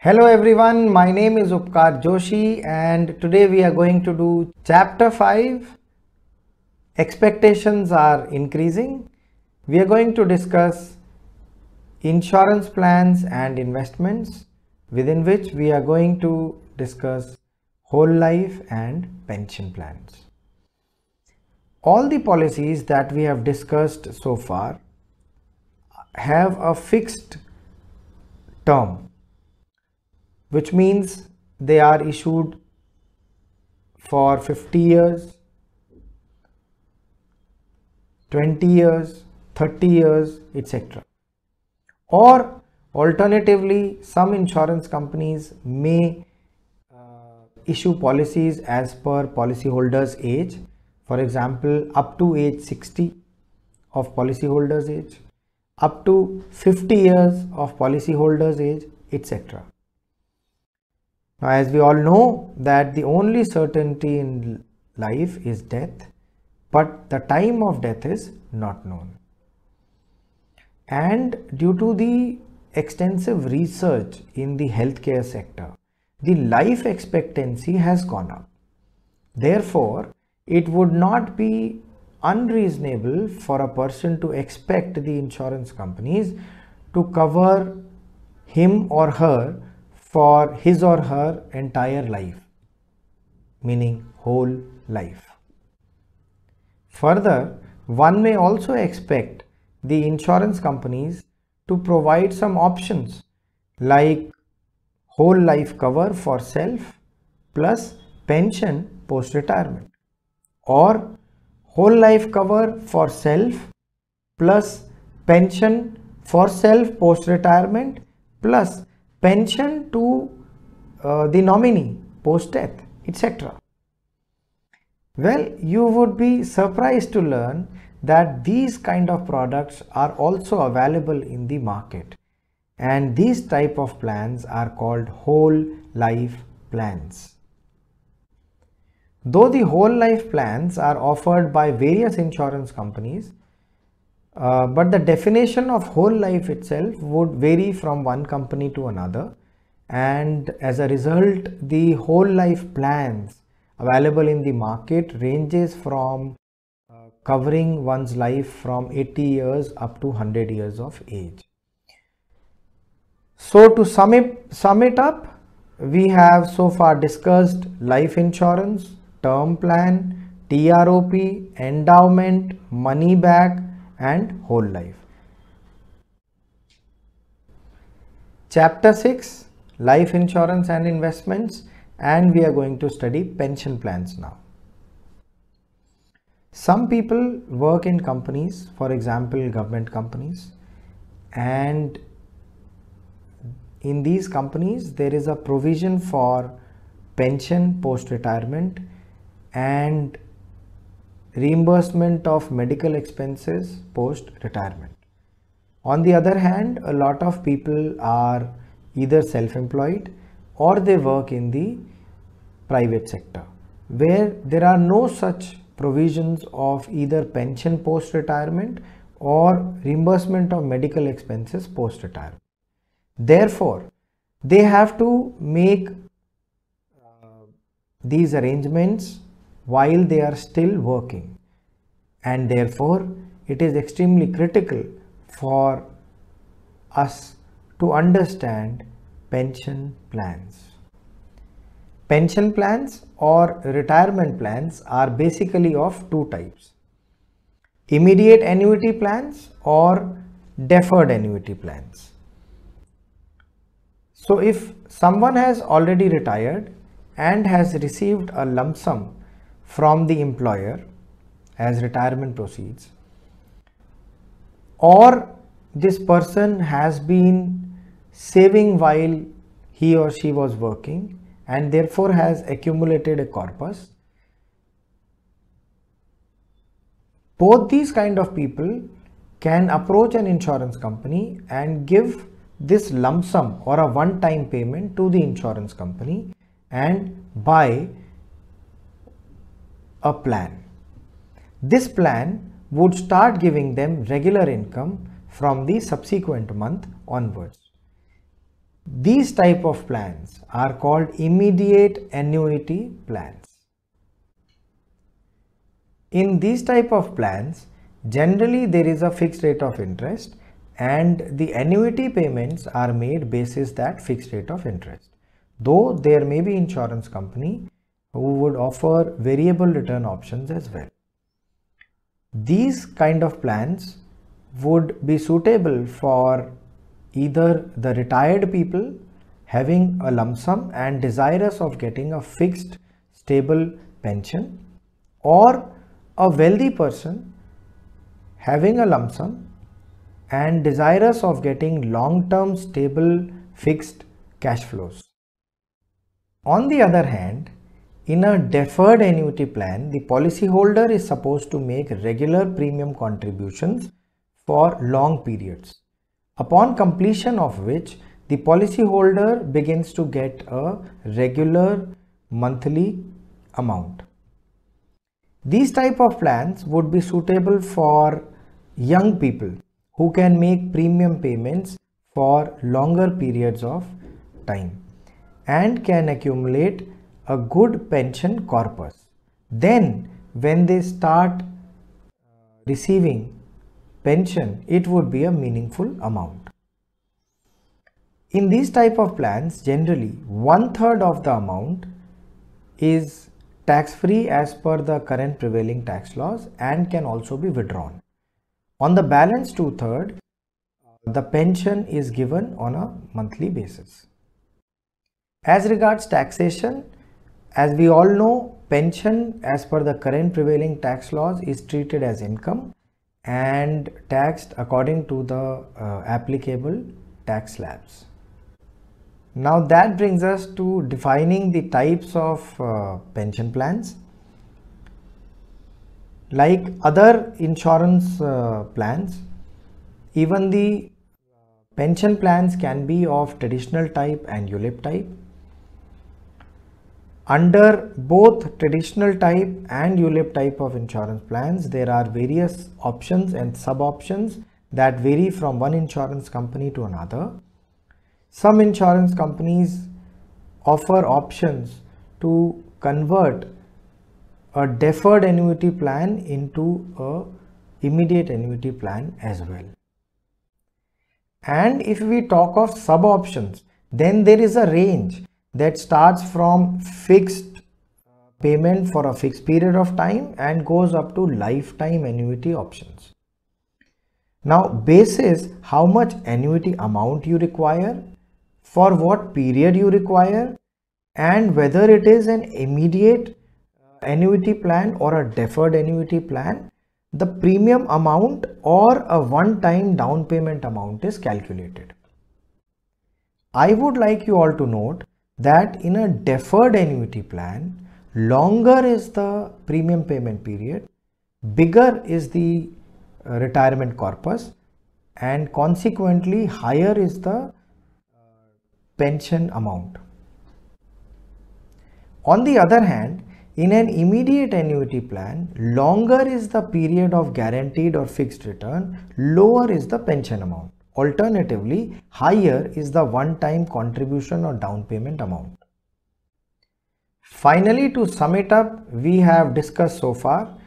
Hello everyone, my name is Upkar Joshi and today we are going to do chapter 5. Expectations are increasing. We are going to discuss insurance plans and investments, within which we are going to discuss whole life and pension plans. All the policies that we have discussed so far have a fixed term, which means they are issued for 50 years, 20 years, 30 years, etc. Or alternatively, some insurance companies may issue policies as per policyholder's age. For example, up to age 60 of policyholder's age, up to 50 years of policyholder's age, etc. Now, as we all know that the only certainty in life is death, but the time of death is not known. And due to the extensive research in the healthcare sector, the life expectancy has gone up. Therefore, it would not be unreasonable for a person to expect the insurance companies to cover him or her for his or her entire life, meaning whole life. Further, one may also expect the insurance companies to provide some options like whole life cover for self plus pension post-retirement, or whole life cover for self plus pension for self post-retirement plus pension to the nominee post-death, etc. Well, you would be surprised to learn that these kind of products are also available in the market, and these type of plans are called whole life plans. Though the whole life plans are offered by various insurance companies, but the definition of whole life itself would vary from one company to another, and as a result the whole life plans available in the market ranges from covering one's life from 80 years up to 100 years of age. So to sum it up, we have so far discussed life insurance, term plan, TROP, endowment, money back and whole life. Chapter 6, life insurance and investments, and we are going to study pension plans now. Some people work in companies, for example government companies, and in these companies there is a provision for pension post-retirement and reimbursement of medical expenses post-retirement. On the other hand, a lot of people are either self-employed or they work in the private sector, where there are no such provisions of either pension post-retirement or reimbursement of medical expenses post-retirement. Therefore, they have to make these arrangements while they are still working, and therefore it is extremely critical for us to understand pension plans. Pension plans or retirement plans are basically of two types: immediate annuity plans or deferred annuity plans. So if someone has already retired and has received a lump sum from the employer as retirement proceeds, or this person has been saving while he or she was working and therefore has accumulated a corpus, both these kind of people can approach an insurance company and give this lump sum or a one-time payment to the insurance company and buy a plan. This plan would start giving them regular income from the subsequent month onwards. These type of plans are called immediate annuity plans. In these type of plans, generally there is a fixed rate of interest and the annuity payments are made basis that fixed rate of interest. Though there may be insurance company who would offer variable return options as well. These kind of plans would be suitable for either the retired people having a lump sum and desirous of getting a fixed stable pension, or a wealthy person having a lump sum and desirous of getting long-term stable fixed cash flows. On the other hand, in a deferred annuity plan, the policyholder is supposed to make regular premium contributions for long periods, upon completion of which the policyholder begins to get a regular monthly amount. These type of plans would be suitable for young people who can make premium payments for longer periods of time and can accumulate a good pension corpus. Then when they start receiving pension, it would be a meaningful amount. In these type of plans, generally 1/3 of the amount is tax-free as per the current prevailing tax laws and can also be withdrawn. On the balance 2/3, the pension is given on a monthly basis. As regards taxation, as we all know, pension as per the current prevailing tax laws is treated as income and taxed according to the applicable tax slabs. Now that brings us to defining the types of pension plans. Like other insurance plans, even the pension plans can be of traditional type and ULIP type. Under both traditional type and ULIP type of insurance plans, there are various options and sub-options that vary from one insurance company to another. Some insurance companies offer options to convert a deferred annuity plan into a immediate annuity plan as well. And if we talk of sub options, then there is a range that starts from fixed payment for a fixed period of time and goes up to lifetime annuity options. Now, basis how much annuity amount you require, for what period you require, and whether it is an immediate annuity plan or a deferred annuity plan, the premium amount or a one-time down payment amount is calculated. I would like you all to note that in a deferred annuity plan, longer is the premium payment period, bigger is the retirement corpus, and consequently higher is the pension amount. On the other hand, in an immediate annuity plan, longer is the period of guaranteed or fixed return, lower is the pension amount. Alternatively, higher is the one-time contribution or down payment amount. Finally, to sum it up, we have discussed so far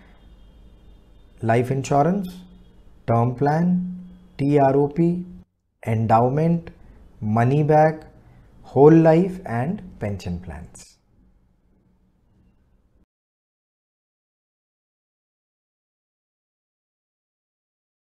life insurance, term plan, TROP, endowment, money back, whole life and pension plans.